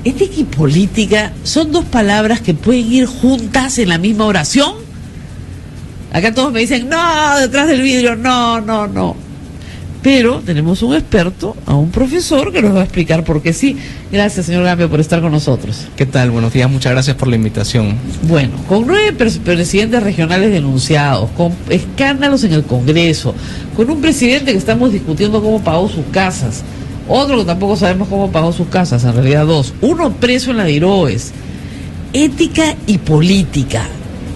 ética y política son dos palabras que pueden ir juntas en la misma oración. Acá todos me dicen, no, detrás del vidrio, no. Pero tenemos un experto, a un profesor, que nos va a explicar por qué sí. Gracias, señor Gambio, por estar con nosotros. ¿Qué tal? Buenos días, muchas gracias por la invitación. Bueno, con 9 presidentes regionales denunciados, con escándalos en el Congreso, con un presidente que estamos discutiendo cómo pagó sus casas, otro que tampoco sabemos cómo pagó sus casas, en realidad dos, uno preso en la DIROES. Ética y política.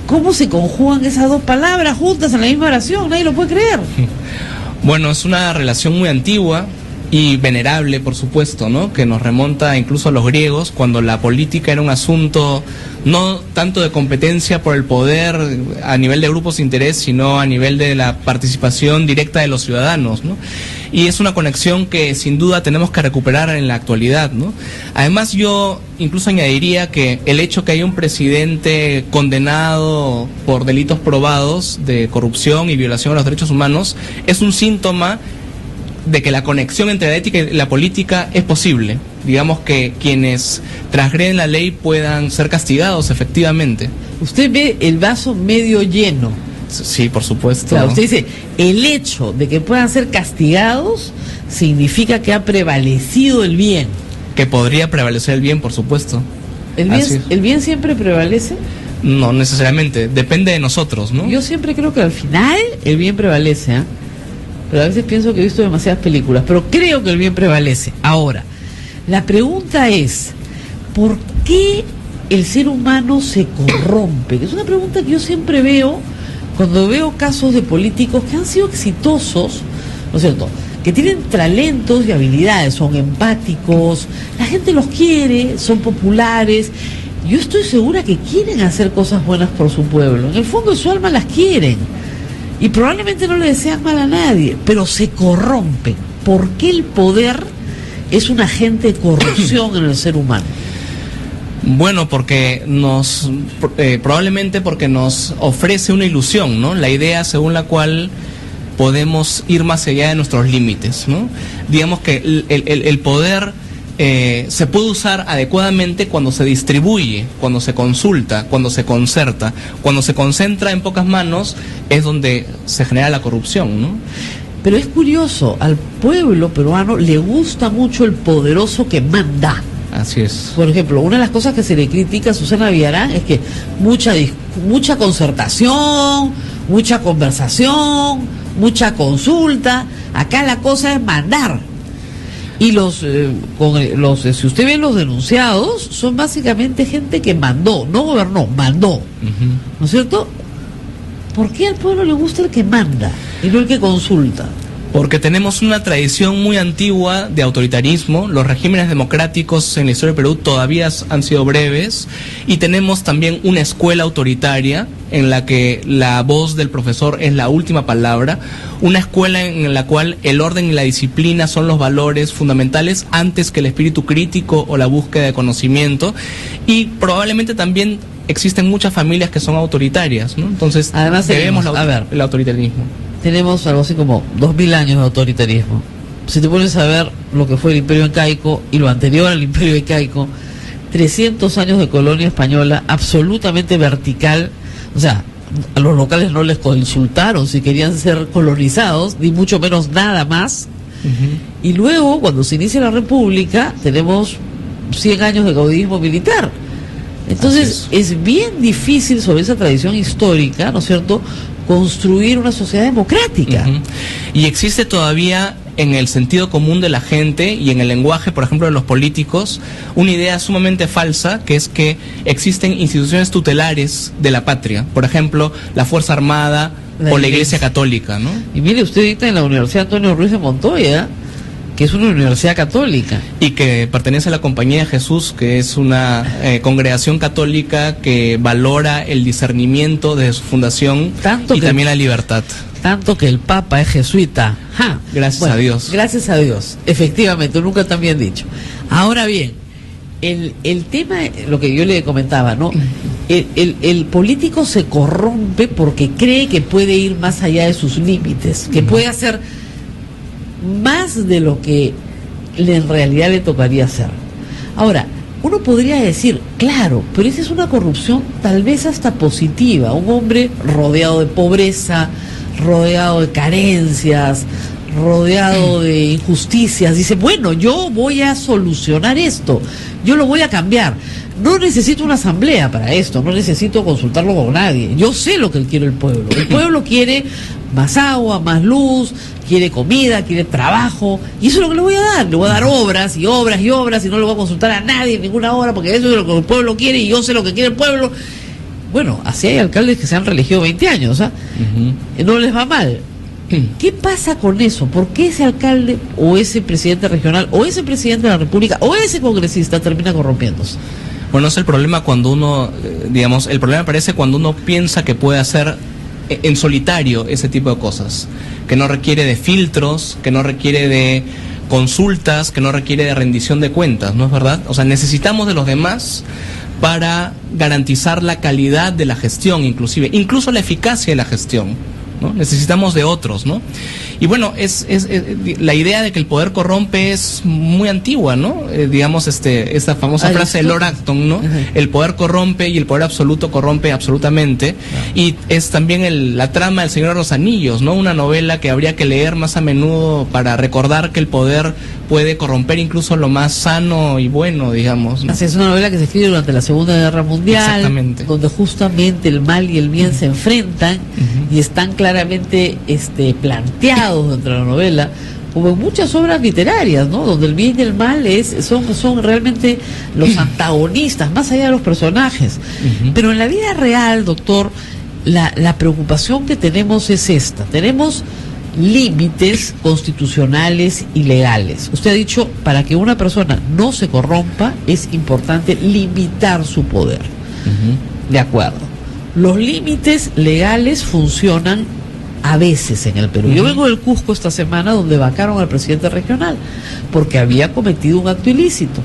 ¿Cómo se conjugan esas dos palabras juntas en la misma oración? Nadie lo puede creer. Bueno, es una relación muy antigua y venerable, por supuesto, ¿no? Que nos remonta incluso a los griegos, cuando la política era un asunto no tanto de competencia por el poder a nivel de grupos de interés, sino a nivel de la participación directa de los ciudadanos, ¿no? Y es una conexión que sin duda tenemos que recuperar en la actualidad, ¿no? Además, yo incluso añadiría que el hecho que haya un presidente condenado por delitos probados de corrupción y violación a los derechos humanos es un síntoma de que la conexión entre la ética y la política es posible. Digamos que quienes transgreden la ley puedan ser castigados efectivamente. Usted ve el vaso medio lleno. Sí, por supuesto. Claro, usted dice, el hecho de que puedan ser castigados significa que ha prevalecido el bien. Que podría prevalecer el bien, por supuesto. ¿El bien siempre prevalece? No necesariamente, depende de nosotros, ¿no? Yo siempre creo que al final el bien prevalece, ¿eh? Pero a veces pienso que he visto demasiadas películas, pero creo que el bien prevalece. Ahora, la pregunta es, ¿por qué el ser humano se corrompe? Que es una pregunta que yo siempre veo cuando veo casos de políticos que han sido exitosos, ¿no es cierto?, que tienen talentos y habilidades, son empáticos, la gente los quiere, son populares. Yo estoy segura que quieren hacer cosas buenas por su pueblo. En el fondo de su alma las quieren. Y probablemente no le desean mal a nadie, pero se corrompen. ¿Por qué el poder es un agente de corrupción en el ser humano? Bueno, porque probablemente porque nos ofrece una ilusión, ¿no? La idea según la cual podemos ir más allá de nuestros límites, ¿no? Digamos que el poder se puede usar adecuadamente cuando se distribuye, cuando se consulta, cuando se concerta. Cuando se concentra en pocas manos es donde se genera la corrupción, ¿no? Pero es curioso, al pueblo peruano le gusta mucho el poderoso que manda. Así es. Por ejemplo, una de las cosas que se le critica a Susana Villarán es que mucha concertación, mucha conversación, mucha consulta. Acá la cosa es mandar. Y si usted ve los denunciados, son básicamente gente que mandó, no gobernó, mandó. ¿No es cierto? ¿Por qué al pueblo le gusta el que manda y no el que consulta? Porque tenemos una tradición muy antigua de autoritarismo. Los regímenes democráticos en la historia de Perú todavía han sido breves, y tenemos también una escuela autoritaria en la que la voz del profesor es la última palabra, una escuela en la cual el orden y la disciplina son los valores fundamentales antes que el espíritu crítico o la búsqueda de conocimiento, y probablemente también existen muchas familias que son autoritarias, ¿no? Entonces, además debemos el autoritarismo. Tenemos algo así como 2000 años de autoritarismo. Si te pones a ver lo que fue el Imperio Incaico y lo anterior al Imperio Incaico, 300 años de colonia española absolutamente vertical. O sea, a los locales no les consultaron si querían ser colonizados, ni mucho menos nada más. Y luego, cuando se inicia la República, tenemos 100 años de caudillismo militar. Entonces, es bien difícil sobre esa tradición histórica, ¿no es cierto?, construir una sociedad democrática. Y existe todavía en el sentido común de la gente y en el lenguaje, por ejemplo, de los políticos, una idea sumamente falsa, que es que existen instituciones tutelares de la patria, por ejemplo, la Fuerza Armada o la Iglesia Católica, ¿no? Y mire, usted dicta en la Universidad Antonio Ruiz de Montoya, que es una universidad católica. Y que pertenece a la Compañía de Jesús, que es una congregación católica que valora el discernimiento desde su fundación y también la libertad. Tanto que el Papa es jesuita. Gracias a Dios. Gracias a Dios, efectivamente, nunca tan bien dicho. Ahora bien, el tema, lo que yo le comentaba, ¿no? El político se corrompe porque cree que puede ir más allá de sus límites, que puede hacer más de lo que en realidad le tocaría hacer. Ahora, uno podría decir, claro, pero esa es una corrupción tal vez hasta positiva. Un hombre rodeado de pobreza, rodeado de carencias, rodeado de injusticias, dice, bueno, yo voy a solucionar esto, yo lo voy a cambiar. No necesito una asamblea para esto, no necesito consultarlo con nadie. Yo sé lo que quiere el pueblo. El pueblo quiere más agua, más luz, quiere comida, quiere trabajo, y eso es lo que le voy a dar. Le voy a dar obras y obras y obras, y no le voy a consultar a nadie en ninguna hora, porque eso es lo que el pueblo quiere y yo sé lo que quiere el pueblo. Bueno, así hay alcaldes que se han reelegido 20 años, ¿ah? No les va mal. ¿Qué pasa con eso? ¿Por qué ese alcalde o ese presidente regional o ese presidente de la República o ese congresista termina corrompiéndose? Bueno, es el problema cuando uno, digamos, el problema aparece cuando uno piensa que puede hacer en solitario ese tipo de cosas, que no requiere de filtros, que no requiere de consultas, que no requiere de rendición de cuentas, ¿no es verdad? O sea, necesitamos de los demás para garantizar la calidad de la gestión, incluso la eficacia de la gestión, ¿no? Necesitamos de otros, ¿no? Y bueno, la idea de que el poder corrompe es muy antigua, ¿no? Digamos, esta famosa frase de Lord Acton, ¿no? El poder corrompe y el poder absoluto corrompe absolutamente. Y es también la trama del Señor de los Anillos, ¿no? Una novela que habría que leer más a menudo para recordar que el poder puede corromper incluso lo más sano y bueno, digamos, ¿no? Es una novela que se escribe durante la Segunda Guerra Mundial, donde justamente el mal y el bien se enfrentan y están claramente planteados dentro de la novela, como en muchas obras literarias, ¿no? Donde el bien y el mal son realmente los antagonistas, más allá de los personajes. Pero en la vida real, doctor, la preocupación que tenemos es esta. Tenemos límites constitucionales y legales. Usted ha dicho, para que una persona no se corrompa, es importante limitar su poder. De acuerdo. Los límites legales funcionan a veces en el Perú. Yo vengo del Cusco esta semana, donde vacaron al presidente regional porque había cometido un acto ilícito,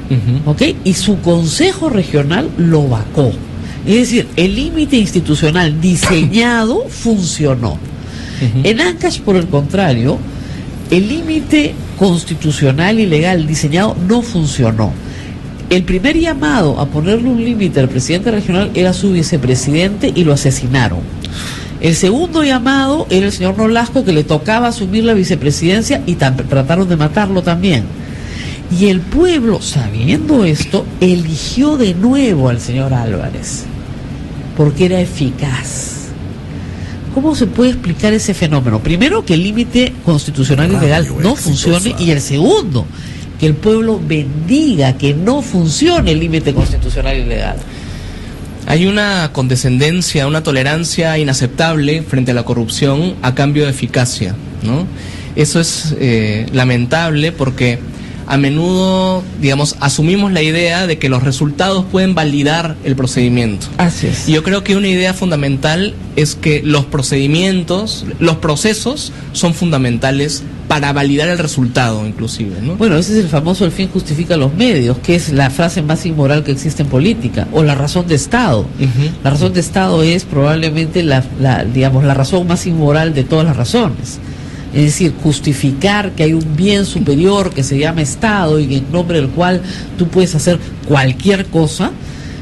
¿ok? Y su consejo regional lo vacó. Es decir, el límite institucional diseñado funcionó. En Ancash, por el contrario, el límite constitucional y legal diseñado no funcionó. El primer llamado a ponerle un límite al presidente regional era su vicepresidente y lo asesinaron. El segundo llamado era el señor Nolasco, que le tocaba asumir la vicepresidencia y trataron de matarlo también. Y el pueblo, sabiendo esto, eligió de nuevo al señor Álvarez, porque era eficaz. ¿Cómo se puede explicar ese fenómeno? Primero, que el límite constitucional y legal no funcione, y el segundo, que el pueblo bendiga que no funcione el límite constitucional y legal. Hay una condescendencia, una tolerancia inaceptable frente a la corrupción a cambio de eficacia, ¿no? Eso es lamentable, porque a menudo, digamos, asumimos la idea de que los resultados pueden validar el procedimiento. Así es. Y yo creo que una idea fundamental es que los procedimientos, los procesos son fundamentales para validar el resultado, inclusive, ¿no? Bueno, ese es el famoso "el fin justifica los medios", que es la frase más inmoral que existe en política, o la razón de Estado. La razón de Estado es probablemente la razón más inmoral de todas las razones. Es decir, justificar que hay un bien superior que se llama Estado y en nombre del cual tú puedes hacer cualquier cosa,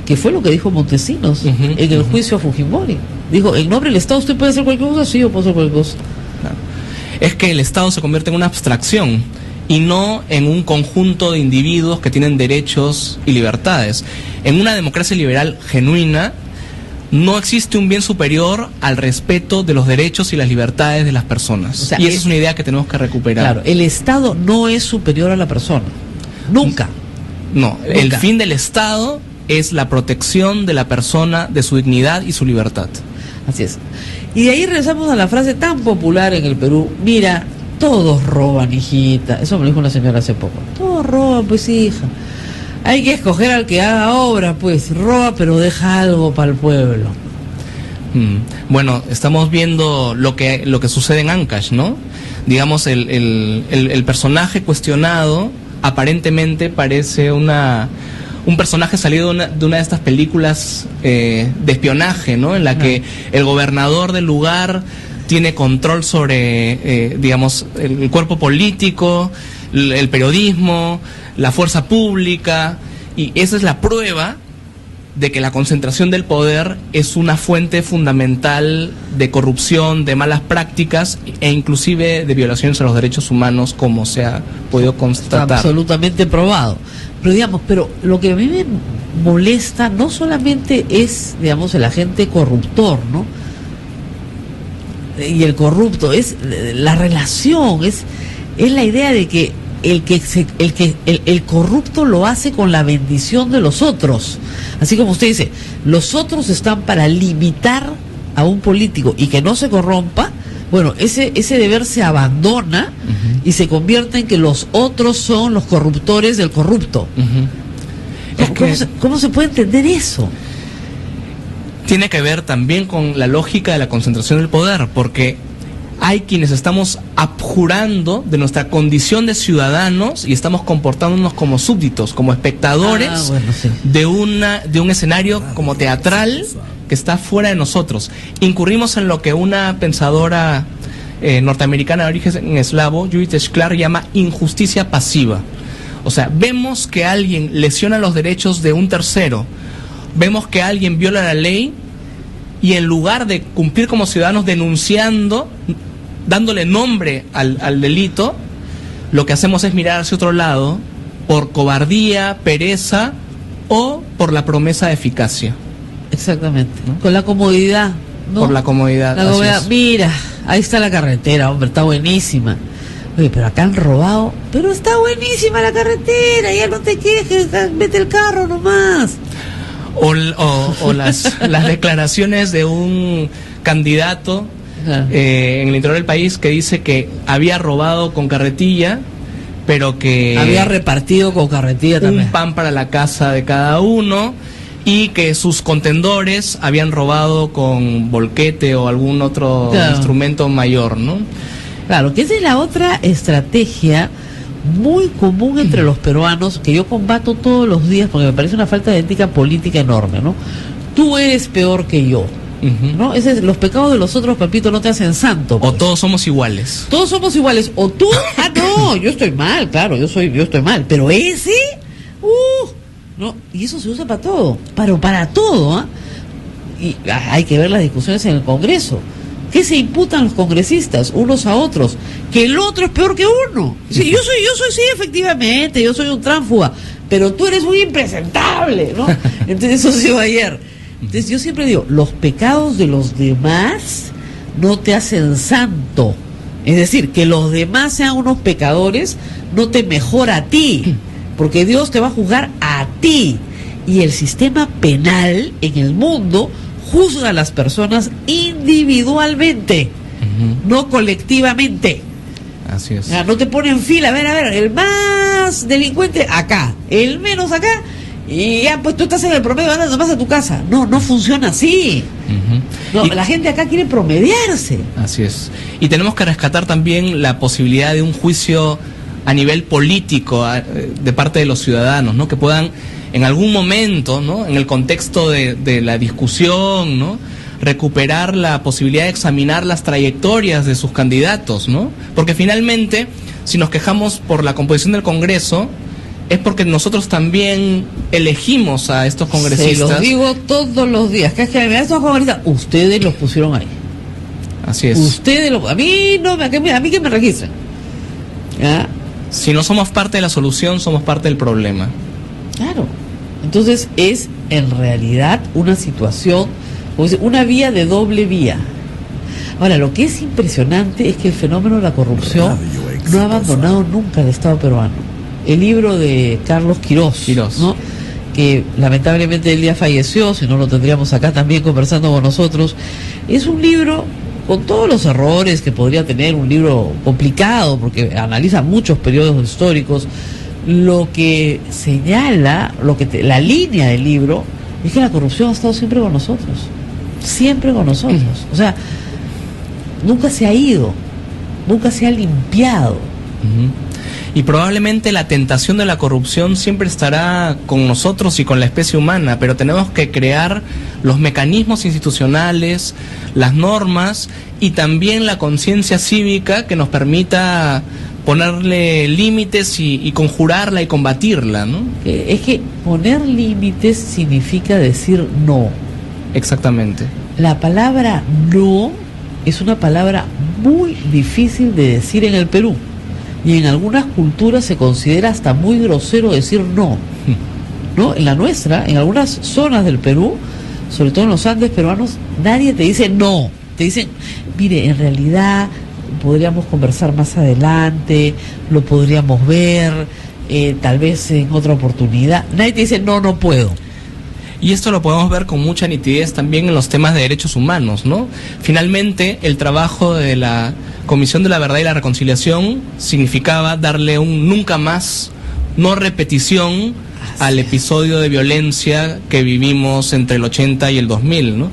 que fue lo que dijo Montesinos en el juicio a Fujimori. Dijo, en nombre del Estado usted puede hacer cualquier cosa. Sí, yo puedo hacer cualquier cosa. Claro. Es que el Estado se convierte en una abstracción y no en un conjunto de individuos que tienen derechos y libertades. En una democracia liberal genuina, no existe un bien superior al respeto de los derechos y las libertades de las personas. O sea, y esa es una idea que tenemos que recuperar. Claro, el Estado no es superior a la persona. Nunca. No, nunca. El fin del Estado es la protección de la persona, de su dignidad y su libertad. Así es. Y de ahí regresamos a la frase tan popular en el Perú: mira, todos roban, hijita. Eso me lo dijo una señora hace poco. Todos roban, pues, hija. Hay que escoger al que haga obra, pues. Roba, pero deja algo para el pueblo. Bueno, estamos viendo lo que sucede en Ancash, ¿no? Digamos, el personaje cuestionado aparentemente parece un personaje salido de una de estas películas de espionaje, ¿no? En la que el gobernador del lugar tiene control sobre, digamos, el cuerpo político, el periodismo, la fuerza pública, Y esa es la prueba de que la concentración del poder es una fuente fundamental de corrupción, de malas prácticas e inclusive de violaciones a los derechos humanos, como se ha podido constatar. Está absolutamente probado. Pero digamos, lo que a mí me molesta no solamente es, digamos, el agente corruptor, ¿no? Y el corrupto, es la relación, es la idea de que el corrupto lo hace con la bendición de los otros. Así como usted dice, los otros están para limitar a un político y que no se corrompa. Bueno, ese deber se abandona y se convierte en que los otros son los corruptores del corrupto. ¿Cómo se puede entender eso? Tiene que ver también con la lógica de la concentración del poder, porque hay quienes estamos abjurando de nuestra condición de ciudadanos y estamos comportándonos como súbditos, como espectadores de un escenario como teatral que está fuera de nosotros. Incurrimos en lo que una pensadora norteamericana de origen eslavo, Judith Shklar, llama injusticia pasiva. O sea, vemos que alguien lesiona los derechos de un tercero, vemos que alguien viola la ley y en lugar de cumplir como ciudadanos denunciando, dándole nombre al delito, lo que hacemos es mirar hacia otro lado por cobardía, pereza o por la promesa de eficacia. Exactamente, ¿no? Con la comodidad, ¿no? Por la comodidad. La comodidad. Mira, ahí está la carretera, hombre, está buenísima. Oye, pero acá han robado, pero está buenísima la carretera, ya no te quejes, vete el carro nomás. O las declaraciones de un candidato en el interior del país que dice que había robado con carretilla, pero que había repartido con carretilla también un pan para la casa de cada uno, y que sus contendores habían robado con volquete o algún otro instrumento mayor, ¿no? Claro, que esa es la otra estrategia muy común entre los peruanos, que yo combato todos los días porque me parece una falta de ética política enorme, ¿no? Tú eres peor que yo, ¿no? Los pecados de los otros, papito, no te hacen santo, pues. O todos somos iguales. Todos somos iguales. O tú, no, yo estoy mal, claro, yo estoy mal, pero ese, no, y eso se usa para todo, para todo, ¿ah? Y hay que ver las discusiones en el Congreso. ¿Qué se imputan los congresistas unos a otros? Que el otro es peor que uno. Sí, yo soy, sí, efectivamente, yo soy un tránsfuga, pero tú eres muy impresentable, ¿no? Entonces eso se dio ayer. Entonces yo siempre digo, los pecados de los demás no te hacen santo. Es decir, que los demás sean unos pecadores no te mejora a ti, porque Dios te va a juzgar a ti. Y el sistema penal en el mundo juzga a las personas individualmente, no colectivamente. Así es. O sea, no te pone en fila, a ver, el más delincuente acá, el menos acá, y ya pues tú estás en el promedio, andas nomás a tu casa. No funciona así. No, la gente acá quiere promediarse. Así es. Y tenemos que rescatar también la posibilidad de un juicio a nivel político de parte de los ciudadanos, ¿no? Que puedan en algún momento, ¿no? En el contexto de la discusión, ¿no? Recuperar la posibilidad de examinar las trayectorias de sus candidatos, ¿no? Porque finalmente, si nos quejamos por la composición del Congreso, es porque nosotros también elegimos a estos congresistas. Se los digo todos los días, que es que estos congresistas, ustedes los pusieron ahí. Así es. Ustedes a mí no, a mí que me registren. ¿Ya? Si no somos parte de la solución, somos parte del problema. Claro. Entonces es en realidad una situación, una vía de doble vía. Ahora, lo que es impresionante es que el fenómeno de la corrupción no ha abandonado nunca el Estado peruano. El libro de Carlos Quirós, ¿no? Que lamentablemente él ya falleció, si no lo tendríamos acá también conversando con nosotros. Es un libro con todos los errores que podría tener, un libro complicado porque analiza muchos periodos históricos. Lo que señala, la línea del libro, es que la corrupción ha estado siempre con nosotros. Siempre con nosotros. O sea, nunca se ha ido, nunca se ha limpiado. Y probablemente la tentación de la corrupción siempre estará con nosotros y con la especie humana, pero tenemos que crear los mecanismos institucionales, las normas y también la conciencia cívica que nos permita ponerle límites y conjurarla y combatirla, ¿no? Es que poner límites significa decir no. Exactamente. La palabra no es una palabra muy difícil de decir en el Perú. Y en algunas culturas se considera hasta muy grosero decir no. ¿No? En la nuestra, en algunas zonas del Perú, sobre todo en los Andes peruanos, nadie te dice no. Te dicen, mire, en realidad podríamos conversar más adelante, lo podríamos ver, tal vez en otra oportunidad. Nadie te dice no, no puedo. Y esto lo podemos ver con mucha nitidez también en los temas de derechos humanos, ¿no? Finalmente, el trabajo de la Comisión de la Verdad y la Reconciliación significaba darle un nunca más, no repetición al episodio de violencia que vivimos entre el 80 y el 2000, ¿no?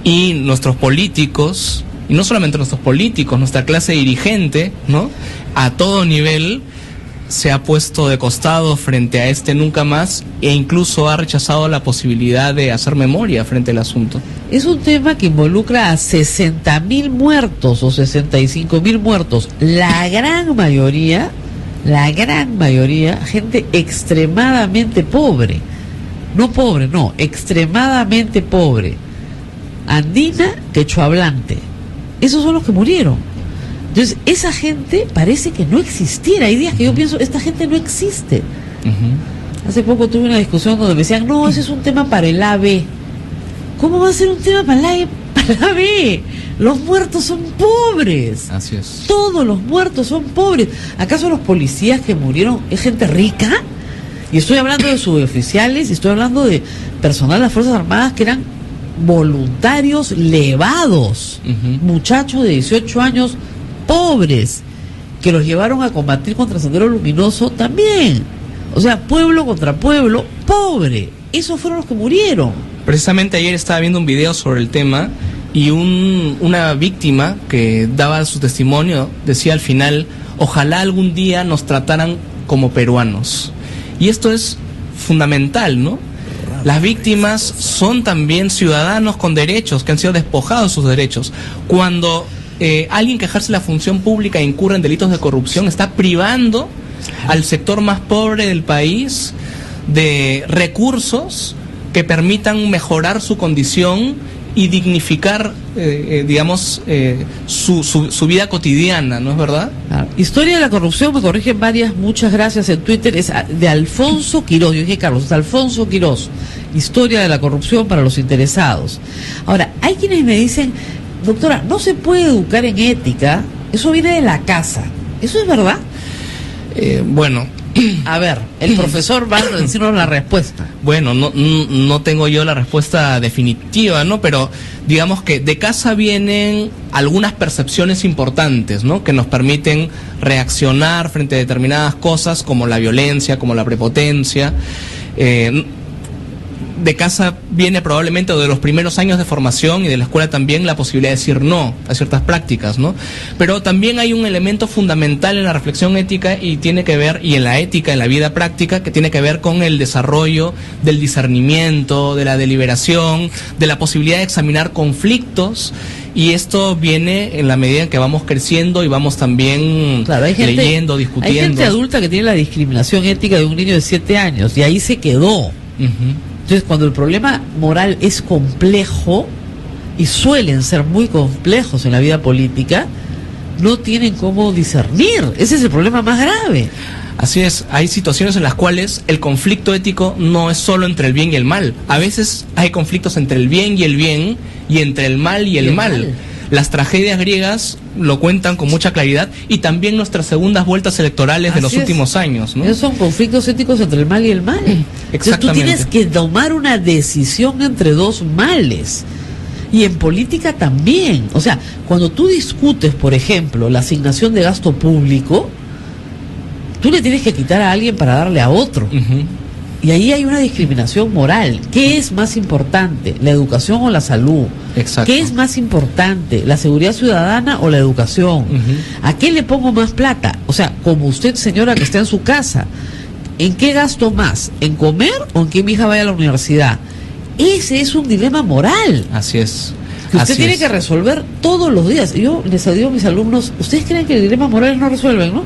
Y nuestros políticos, y no solamente nuestros políticos, nuestra clase dirigente, ¿no?, a todo nivel, se ha puesto de costado frente a este nunca más e incluso ha rechazado la posibilidad de hacer memoria frente al asunto. Es un tema que involucra a 60.000 muertos o 65.000 muertos. La gran mayoría, gente extremadamente pobre. No pobre, no, extremadamente pobre. Andina, quechohablante. Esos son los que murieron. Entonces, esa gente parece que no existiera. Hay días que yo pienso, esta gente no existe. Hace poco tuve una discusión donde me decían, no, ese es un tema para el AB. ¿Cómo va a ser un tema para el AB? Los muertos son pobres. Así es. Todos los muertos son pobres. ¿Acaso los policías que murieron es gente rica? Y estoy hablando de suboficiales, y estoy hablando de personal de las Fuerzas Armadas que eran voluntarios levados, muchachos de 18 años pobres, que los llevaron a combatir contra Sendero Luminoso también. O sea, pueblo contra pueblo, pobre. Esos fueron los que murieron. Precisamente ayer estaba viendo un video sobre el tema y una víctima que daba su testimonio decía al final, ojalá algún día nos trataran como peruanos. Y esto es fundamental, ¿no? Las víctimas son también ciudadanos con derechos, que han sido despojados de sus derechos. Cuando alguien que ejerce la función pública e incurre en delitos de corrupción, está privando al sector más pobre del país de recursos que permitan mejorar su condición y dignificar, su vida cotidiana, ¿no es verdad? Historia de la corrupción, me corrigen muchas gracias en Twitter, es de Alfonso Quirós. Yo dije, Carlos, es Alfonso Quirós. Historia de la corrupción para los interesados. Ahora, hay quienes me dicen, doctora, no se puede educar en ética, eso viene de la casa. ¿Eso es verdad? Bueno... A ver, el profesor va a decirnos la respuesta. Bueno, no tengo yo la respuesta definitiva, ¿no? Pero digamos que de casa vienen algunas percepciones importantes, ¿no?, que nos permiten reaccionar frente a determinadas cosas como la violencia, como la prepotencia. De casa viene probablemente, o de los primeros años de formación y de la escuela también, la posibilidad de decir no a ciertas prácticas, ¿no? Pero también hay un elemento fundamental en la reflexión ética y tiene que ver, y en la ética, en la vida práctica, que tiene que ver con el desarrollo del discernimiento, de la deliberación, de la posibilidad de examinar conflictos. Y esto viene en la medida en que vamos creciendo y vamos también leyendo, discutiendo. Hay gente adulta que tiene la discriminación ética de un niño de 7 años y ahí se quedó. Entonces, cuando el problema moral es complejo, y suelen ser muy complejos en la vida política, no tienen cómo discernir. Ese es el problema más grave. Así es, hay situaciones en las cuales el conflicto ético no es solo entre el bien y el mal. A veces hay conflictos entre el bien y el bien, y entre el mal y el mal. Las tragedias griegas lo cuentan con mucha claridad, y también nuestras segundas vueltas electorales de los últimos años, ¿no? Esos son conflictos éticos entre el mal y el mal. Entonces tú tienes que tomar una decisión entre dos males. Y en política también. O sea, cuando tú discutes, por ejemplo, la asignación de gasto público, tú le tienes que quitar a alguien para darle a otro. Y ahí hay una discriminación moral. ¿Qué es más importante, la educación o la salud? Exacto. ¿Qué es más importante, la seguridad ciudadana o la educación? ¿A qué le pongo más plata? O sea, como usted, señora, que está en su casa, ¿en qué gasto más? ¿En comer o en que mi hija vaya a la universidad? Ese es un dilema moral. Así es. Que usted tiene que resolver todos los días. Yo les digo a mis alumnos, ¿ustedes creen que el dilema moral no resuelven, no?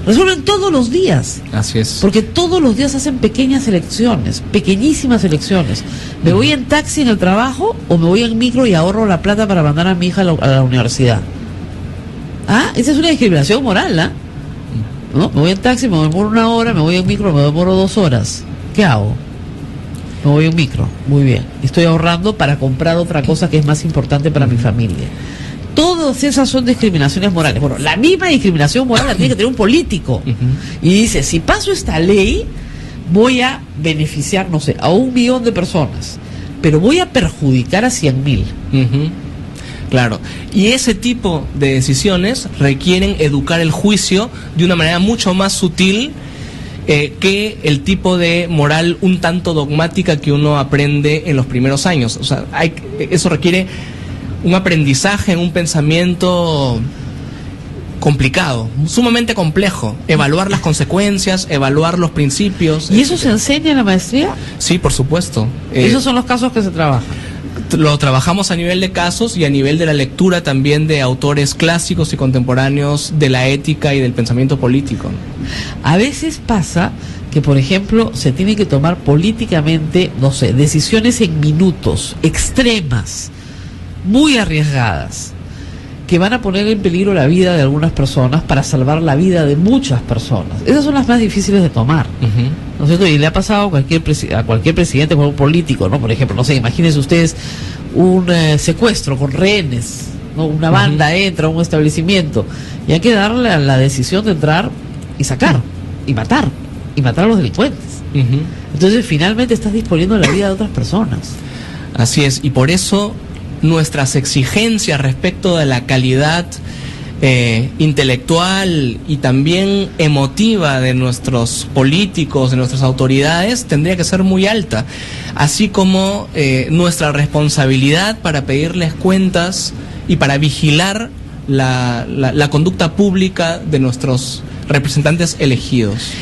Resuelven todos los días. Así es. Porque todos los días hacen pequeñas elecciones, pequeñísimas elecciones. ¿Me voy en taxi en el trabajo o me voy en micro y ahorro la plata para mandar a mi hija a la universidad? Ah, esa es una discriminación moral, ¿ah? ¿No? Me voy en taxi, me demoro 1 hora, me voy en micro, me demoro 2 horas. ¿Qué hago? Me voy en micro, muy bien. Estoy ahorrando para comprar otra cosa que es más importante para mi familia. Todas esas son discriminaciones morales. Bueno, la misma discriminación moral la tiene que tener un político. Y dice, si paso esta ley, voy a beneficiar, no sé, a 1 millón de personas, pero voy a perjudicar a 100.000. Claro, y ese tipo de decisiones requieren educar el juicio de una manera mucho más sutil que el tipo de moral un tanto dogmática que uno aprende en los primeros años. O sea, eso requiere un aprendizaje, un pensamiento complicado, sumamente complejo, evaluar las consecuencias, evaluar los principios. ¿Y eso se enseña en la maestría? Sí, por supuesto. Esos son los casos que se trabajan. Lo trabajamos a nivel de casos y a nivel de la lectura también de autores clásicos y contemporáneos de la ética y del pensamiento político. A veces pasa que, por ejemplo, se tiene que tomar políticamente, no sé, decisiones en minutos, extremas, muy arriesgadas, que van a poner en peligro la vida de algunas personas para salvar la vida de muchas personas. Esas son las más difíciles de tomar, ¿no es cierto? Y le ha pasado a cualquier presidente o a un político, ¿no? Por ejemplo, no sé, imagínense ustedes un secuestro con rehenes, ¿no? Una banda entra a un establecimiento y hay que darle la decisión de entrar y sacar, y matar a los delincuentes. Entonces, finalmente estás disponiendo de la vida de otras personas. Así es, y por eso nuestras exigencias respecto de la calidad intelectual y también emotiva de nuestros políticos, de nuestras autoridades, tendría que ser muy alta, así como nuestra responsabilidad para pedirles cuentas y para vigilar la conducta pública de nuestros representantes elegidos.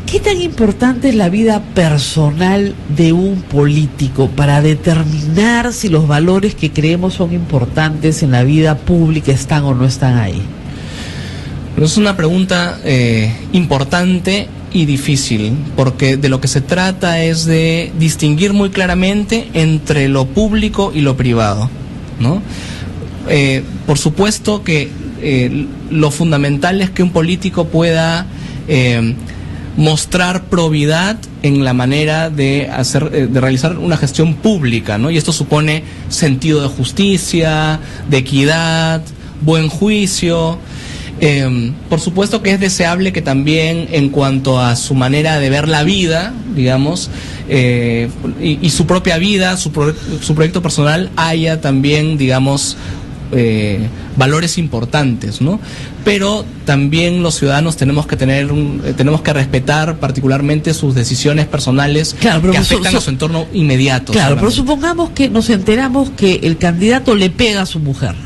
¿Qué tan importante es la vida personal de un político para determinar si los valores que creemos son importantes en la vida pública están o no están ahí? Es una pregunta importante y difícil, porque de lo que se trata es de distinguir muy claramente entre lo público y lo privado, ¿no? Por supuesto que lo fundamental es que un político pueda mostrar probidad en la manera de realizar una gestión pública, ¿no? Y esto supone sentido de justicia, de equidad, buen juicio. Por supuesto que es deseable que también en cuanto a su manera de ver la vida, digamos, y su propia vida, su proyecto personal, haya también, digamos, valores importantes, ¿no? Pero también los ciudadanos tenemos que respetar particularmente sus decisiones personales, claro, que afectan a su entorno inmediato. Claro, pero supongamos que nos enteramos que el candidato le pega a su mujer.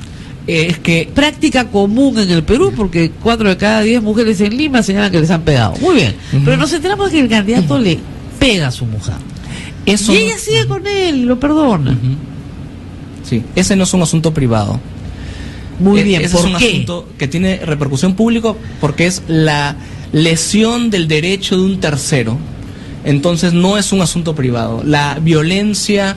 Es que práctica común en el Perú, porque 4 de cada 10 mujeres en Lima señalan que les han pegado. Muy bien, pero nos enteramos que el candidato le pega a su mujer. Eso y ella sigue con él y lo perdona. Sí, ese no es un asunto privado. Muy bien, ese es un asunto que tiene repercusión pública porque es la lesión del derecho de un tercero. Entonces no es un asunto privado. La violencia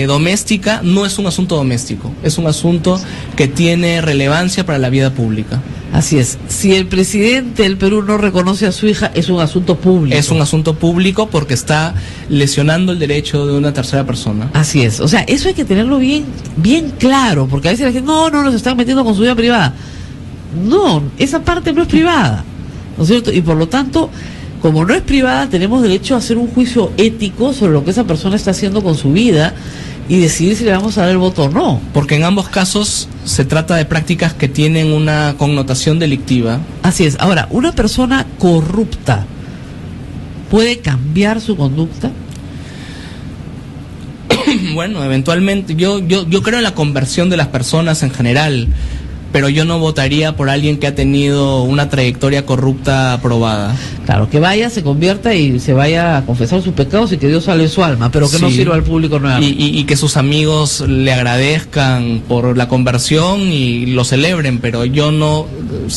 doméstica no es un asunto doméstico, es un asunto que tiene relevancia para la vida pública. Así es. Si el presidente del Perú no reconoce a su hija, es un asunto público. Es un asunto público porque está lesionando el derecho de una tercera persona. Así es. O sea, eso hay que tenerlo bien claro, porque a veces la gente, no, nos están metiendo con su vida privada. No, esa parte no es privada, ¿no es cierto? Y por lo tanto, como no es privada, tenemos derecho a hacer un juicio ético sobre lo que esa persona está haciendo con su vida y decidir si le vamos a dar el voto o no. Porque en ambos casos se trata de prácticas que tienen una connotación delictiva. Así es. Ahora, ¿una persona corrupta puede cambiar su conducta? Bueno, eventualmente, yo creo en la conversión de las personas en general, pero yo no votaría por alguien que ha tenido una trayectoria corrupta aprobada. Claro, que vaya, se convierta y se vaya a confesar sus pecados y que Dios salve su alma, pero que no sirva al público nuevamente. Y que sus amigos le agradezcan por la conversión y lo celebren, pero yo no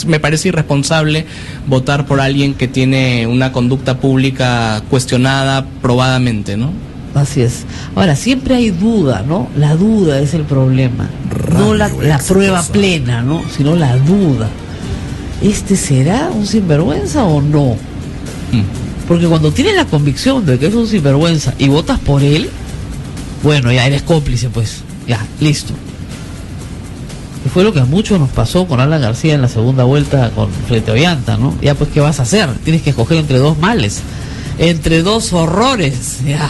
me parece irresponsable votar por alguien que tiene una conducta pública cuestionada probadamente, ¿no? Así es. Ahora, siempre hay duda, ¿no? La duda es el problema. No la prueba plena, ¿no? Sino la duda. ¿Este será un sinvergüenza o no? Porque cuando tienes la convicción de que es un sinvergüenza y votas por él, bueno, ya eres cómplice, pues. Ya, listo. Y fue lo que a muchos nos pasó con Alan García en la segunda vuelta con Frente Ollanta, ¿no? Ya, pues, ¿qué vas a hacer? Tienes que escoger entre dos males, entre dos horrores, ya.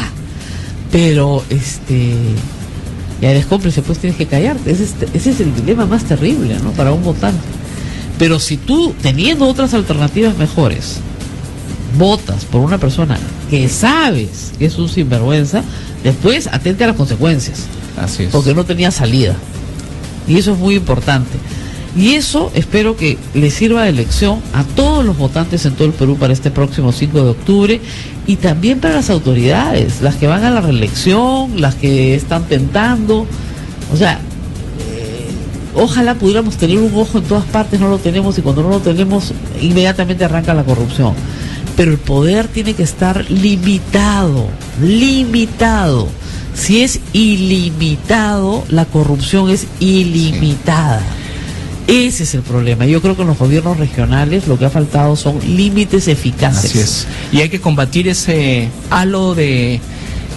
Pero, ya eres cómplice, pues tienes que callarte. Ese es el dilema más terrible, ¿no? Para un votante. Pero si tú, teniendo otras alternativas mejores, votas por una persona que sabes que es un sinvergüenza, después atente a las consecuencias. Así es. Porque no tenía salida. Y eso es muy importante. Y eso espero que le sirva de lección a todos los votantes en todo el Perú para este próximo 5 de octubre y también para las autoridades, las que van a la reelección, las que están tentando. O sea, ojalá pudiéramos tener un ojo en todas partes, no lo tenemos, y cuando no lo tenemos inmediatamente arranca la corrupción. Pero el poder tiene que estar limitado. Si es ilimitado, la corrupción es ilimitada. Sí. Ese es el problema. Yo creo que en los gobiernos regionales lo que ha faltado son límites eficaces. Así es. Y hay que combatir ese halo de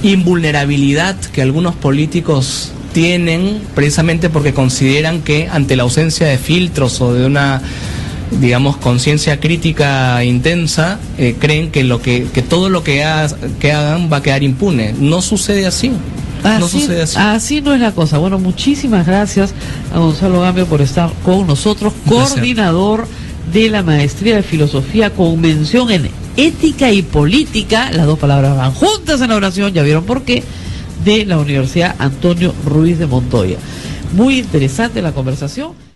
invulnerabilidad que algunos políticos tienen, precisamente porque consideran que ante la ausencia de filtros o de una, digamos, conciencia crítica intensa, creen que todo lo que hagan va a quedar impune. No sucede así. Así no es la cosa. Bueno, muchísimas gracias a Gonzalo Gambio por estar con nosotros, coordinador de la Maestría de Filosofía con mención en Ética y Política, las dos palabras van juntas en la oración, ya vieron por qué, de la Universidad Antonio Ruiz de Montoya. Muy interesante la conversación.